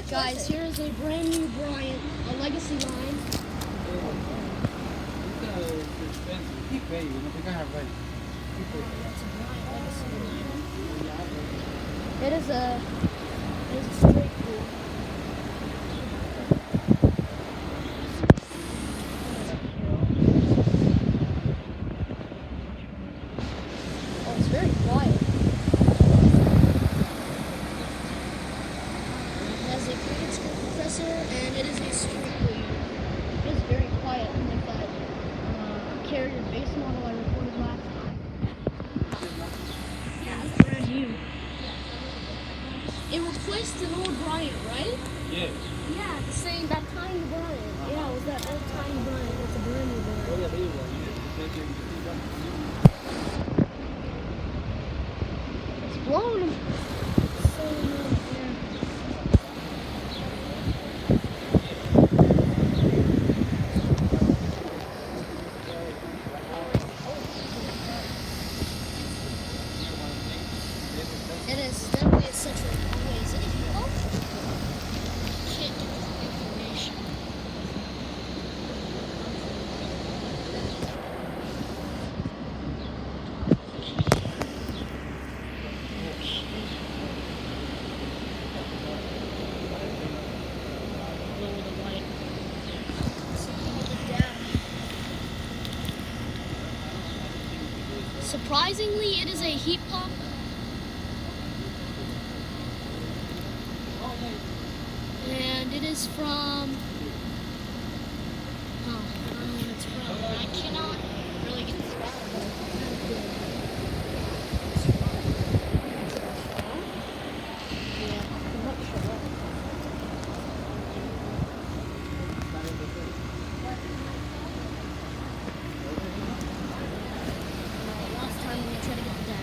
Guys, here is a brand new Bryant, a legacy line. He pay you, they can have right. It is a straight blue. Oh, it's very quiet. It has a created screw compressor, and it is a straight blue. It is very quiet, unlike that carrier base model I recorded last time. Yeah, it's brand new. It replaced an old Bryant, right? Yeah. Yeah, the same, that tiny Bryant. Yeah, it was that old tiny Bryant. That's a brand new Bryant. Oh, yeah, there you go. It's blown. So nice there. It is definitely essential always. If you can't get the information. Lower the light. Surprisingly, it is a heat pump. And it is from, I don't know where it's from. I cannot really get this out of it. Yeah, I'm not sure. Last time we tried to get the data.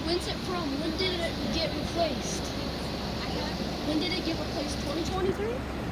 When's it from? When did it get replaced? When did it get replaced? 2023?